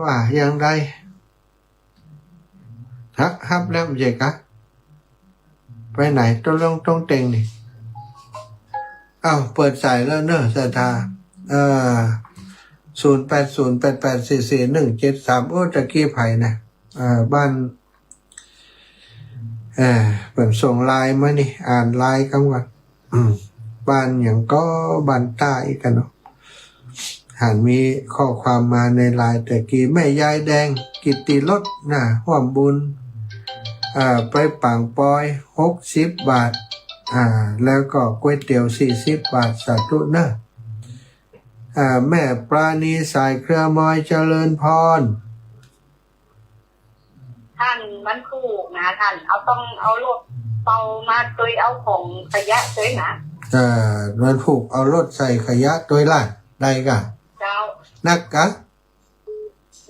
ว่าอย่างไรฮับแล้วเจ๊กะไปไหนต้องเต็งนี่ อ้าวเปิดสายแล้วเนอะศรัทธา0808844173โอ้ตะกี้ไผนะบ้านเปิดส่งไลน์มานี่อ่านไลน์กันก่อนบ้านอย่างก็บ้านใต้กันเนาะหันมีข้อความมาในไลน์ตะกี้แม่ยายแดงกิตติรสนะห่วมบุญไปปังปอย60 บาทแล้วก็ก๋วยเตี๋ยว40 บาทสาธุนะแม่ปราณีสายเครือมอยเจริญพรท่านมันถูกนะท่านต้องเอารถเตามาตัยเอาของขยะตัยนะมันผูกเอารถใส่ขยะตัวล่ะได้กะเจ้านักกะ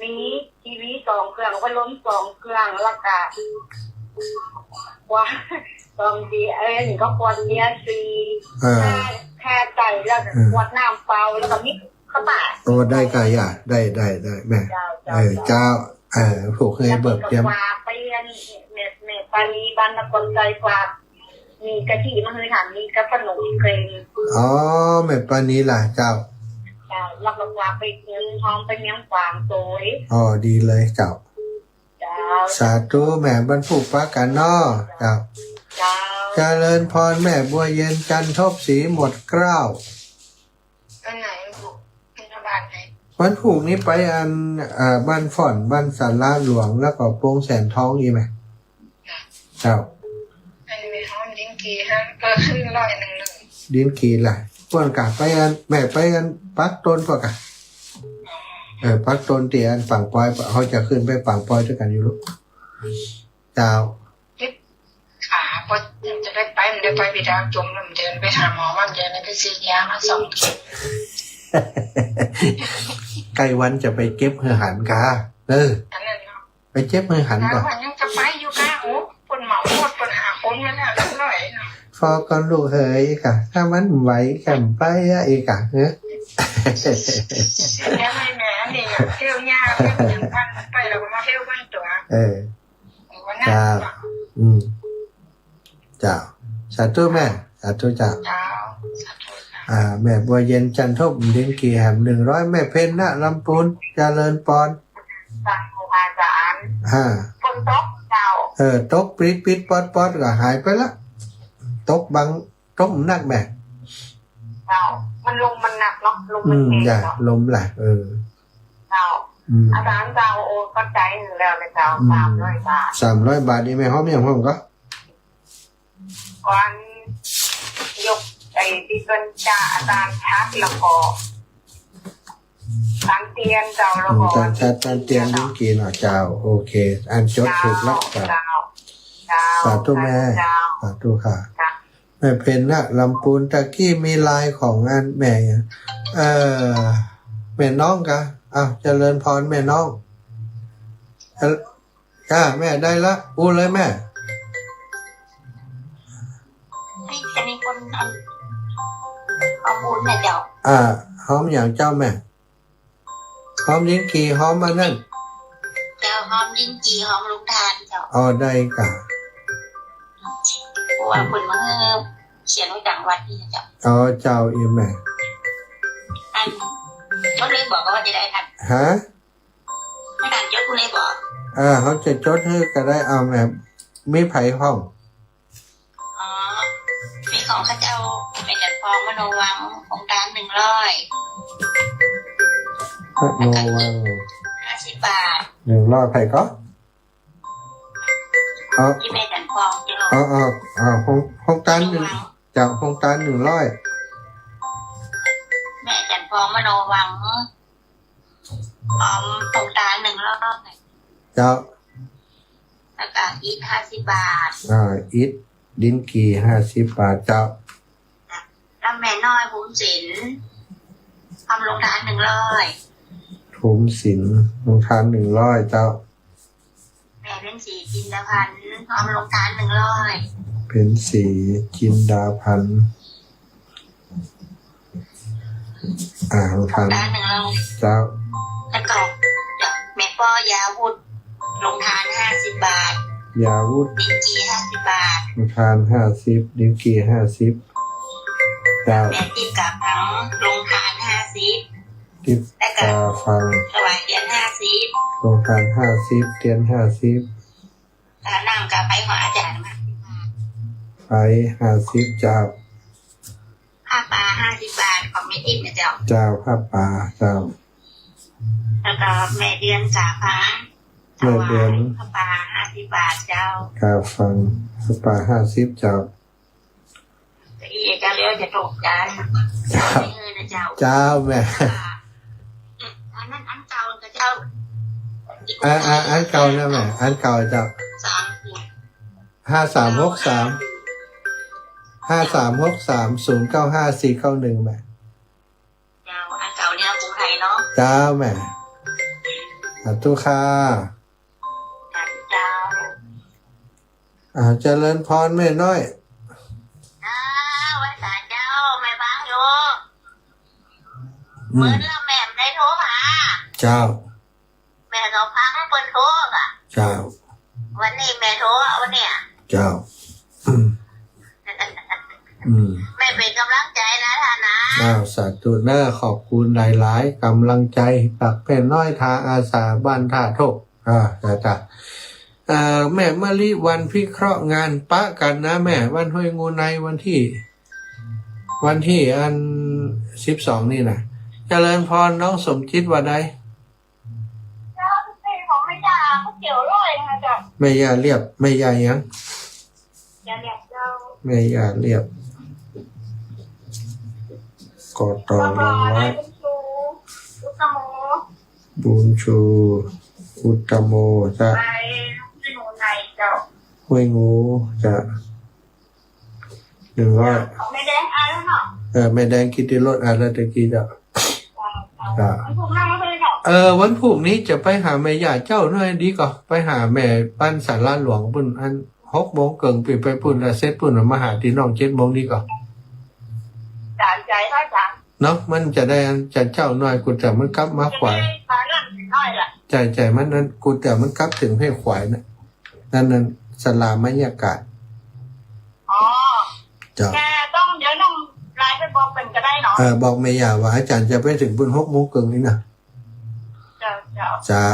มีทีวี2 เครื่องพัดลม2 เครื่องแล้วก็ว่า2 ดีก็ควรเบียร์แค่ใจแล้วก็ขวดน้ำเปล่าแล้วก็มิกข้าวปลาโอ้ได้กะอย่าได้แม่เจ้าผูกให้เบิกเตรียมไปเรียนเมตาลีบ้านนครใจกว่ามีกะทิมาให้ถามมีกะขนมเคยแม่ปานี้ล่ะเจ้ารับรางวัลไปเงินทองไปเมียงกวางโตยดีเลยเจ้าสาธุแม่บรรพุปะกันเนาะเจ้าเจริญพรแม่บัวเย็นจันทบศรีหมดเกล้าอันไหนลูกเป็นบ้านไหนวันผูกนี้ไปอันบ้านฝ่อนบ้านสาราหลวงแล้วก็โป่งแสนทองอีไหมเจ้าอันนี้ห้องดิ้งกีฮะก็ขึ้น101ดิ้งกีล่ะพวกกะไปอันแม่ไปอันปักต้นพวกกะปักต้นเตียนฝั่งปอยเขาจะขึ้นไปฝั่งปอยด้วยกันอยู่ลูกเจ้าขาพอจะได้ไปมันได้ไปไปดาวจมแล้วมันเดินไปหาหมอมันเดินไปซื้อยามา2 เข็มใกล้วันจะไปเก็บเหือหันกาไปเก็บเหือหันก่อนยังจะไปอยู่กะโอ้คนเหมาหมดคนหาคนมาแล้วหน่อยพอก่อนลูกเฮ้ยค่ะถ้ามันไหวแข่งไปอีกค่ะแล้วไม่แม่นี่เที่ยวยากไปแล้วก็มาเที่ยวบ้านตัวเจ้าเจ้าสาธุแม่สาธุเจ้าแม่บัวเย็นจันทบดินกี่แหม100แม่เพ็ญณลำพูนเจริญปอนสังฆอาจารย์คนตกเจ้าตกปิดปอดก็หายไปละตกบังตกหนักแม่เจ้ามันลมมันหนักเนาะลมมันแรงเนาะลมแหละเจ้าอาจารย์เจ้าโอ้ก็ใจหนึ่งแล้วเลยเจ้า300 บาท300 บาทนี่แม่หอมยังหอมก็ก่อนยกที่เป็นจ่าอาจารย์ชัดแล้วก็ตันเตียนเจ้าแล้วก็ตันเตียนดิ้งกีเนาะเจ้าโอเคอันจดถูกแล้วเจ้าสาธุแม่สาธุค่ะแม่เพนนะลำปูนตะกี้มีลายของงานแม่แม่น้องกะเจริญพรแม่น้องแม่ได้ละพูดเลยแม่จะมีคนทำข้อมูลแม่เจ้าหอมอย่างเจ้าแม่หอมลิ้นกีหอมมานั่นเจ้าหอมลิ้นกีหอมลูกทานเจ้าได้กะว่าคนมาเขียนไว้ต่างวัดนี่จ้ะเจ้าอีแม่จดเลยบอกว่าจะได้ทันไม่ทันจดคุณเลยบอกเขาจะจดให้ก็ได้เอาแม่ไม่ไผ่ห้องมีของข้าเจ้าเป็นจัดฟองมโนวังองค์การ100มโนวัง50 บาท100ไผ่ก็ที่แม่จัดฟองจะลงห้องตันจากห้องตัน100แม่จัดฟองมโนวังองค์การ100เจ้าแล้วก็อีท50 บาทอีทดินกี50 บาทเจ้าแล้วแม่น้อยภูมิศิลป์ทำลงทาน100ภูมิศิลป์ลงทาน100เจ้าแม่เป็นสีจินดาพันธ์ทำลงทาน100เป็นสีจินดาพันธ์ลงทาน100เจ้าแล้วก็แม่ป้อยาวุฒลงทาน50 บาทยาวุฒดินกี50 บาทลงทาน50ดินกี50แพ เจ้า แม่ติดกับทั้งลงทาน50ติดตาฟัง ถวายเหรียญ50โครงการ50เตียน50ถ้านั่งกับไปของอาจารย์มา ไป50เจ้าผ้าป่า50 บาทของแม่ทิพย์นะเจ้า เจ้าผ้าป่าเจ้า แล้วก็แม่เดือนกาฟ้าถวายผ้าป่า50 บาทเจ้าก าฟังผ้าป่า50เจ้าอีเจ้าเลี้ยวจะตกกัน เจ้า ไม่เงยนะเจ้า เจ้าแม่ อันนั้นอันเก่ากับเจ้า อันเก่านะแม่อันเก่าเจ้า5363 095 491แม่เจ้าอันเก่าเนี่ยกรุงไทยเนาะ เจ้าแม่สาธุค่ะเจ้าเจริญพรแม่น้อยวันศาลเจ้าแม่บ้างอยู่เหมือนเราแม่ได้โทรมาเจ้าแม่ก็พังเปิดโทรอ่ะเจ้าวันนี้แม่โทรวันเนี้ยเจ้าแม่เป็นกำลังใจนะท่านนะสาธุเนอขอบคุณหลายๆกำลังใจตักแผ่นน้อยทางอาสาบ้านท่าโทกจ้ะแม่มะลิวันพิเคราะห์งานปะกันนะแม่วันห้วยงูในวันที่อัน12นี่นะเจริญพรน้องสมจิตว่าใดเจ้าเป็นของแม่ยาเขาเกี่ยวร้อยนะจ๊ะแม่ยาเรียบแม่ยายังอย่าเรียกเจ้าแม่ยาเรียบกอตอลงไว้บุญชูอุตโมจะไปหนูในเจ้าห้วยงูจะ100ไม่แดงอะไรเนาะแม่แดงกิติรสอะไรตะกี้จ้ะวันพรุ่งนี้จะไปหาแม่ย่าเจ้าหน่อยดีก่อนไปหาแม่ปั้นสาราหลวงปุ่นอัน6 โมงเกิงไปปุ่นแล้วเสร็จปุ่นมาหาที่น้อง7 โมงดีก่อนใจเขาจังเนาะมันจะได้จะเจ้าหน่อยกูแต่มันกลับมาขวายใจมันนั้นกูแต่มันกลับถึงให้ขวายนะนั่นสลาบรรยากาศแกต้องเดี๋ยวน้องไลน์ไปบอกเป็นก็ได้เนาะบอกแม่ย่าว่าอาจารย์จะไปถึงปุ่น6 โมงเกิงนี่นะเจ้า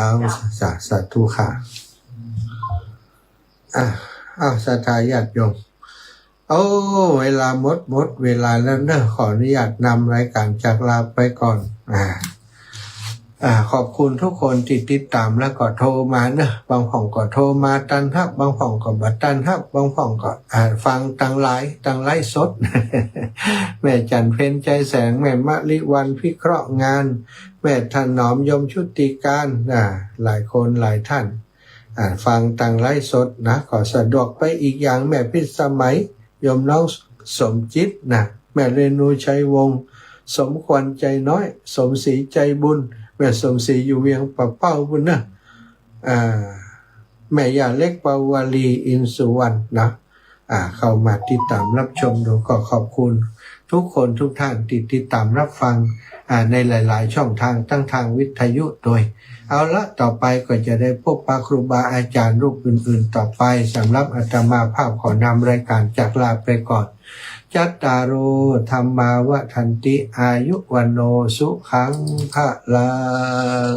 สาธุค่ะศรัทธาญาติโยมเวลาหมดเวลาแล้วเนอะขออนุญาตนำรายการจากลาไปก่อนขอบคุณทุกคนที่ติดตามแล้วก็โทรมาเนอะบางผ่องก็โทรมาตันฮับบางผ่องก็บัดตันฮับบางผ่องก็ฟังตังไลฟ์สด แม่จันเพ็ญใจแสงแม่มะลิวันพิเคราะห์งานแม่ถนอมยมชุติการหลายคนหลายท่านฟังตังไลฟ์สดนะก็สะดวกไปอีกอย่างแม่พิสมัยยมน้องสมจิตนะแม่เรนูชัยวงศ์สมควรใจน้อยสมศรีใจบุญแม่สมศรีอยู่เวียงปะเป้าบุญนะแม่ยาเล็กปาวลีอินสุวรรณนะเข้ามาติดตามรับชมดูก็ขอบคุณทุกคนทุกท่านติดตามรับฟังในหลายๆช่องทางทั้งทางวิทยุโดยเอาละต่อไปก็จะได้พบปะครูบาอาจารย์รูปอื่นๆต่อไปสำหรับอาตมาภาพขอนำรายการจากลาไปก่อนจัตตารโอธรรมาวทันติอายุวันโนสุขังภะลัง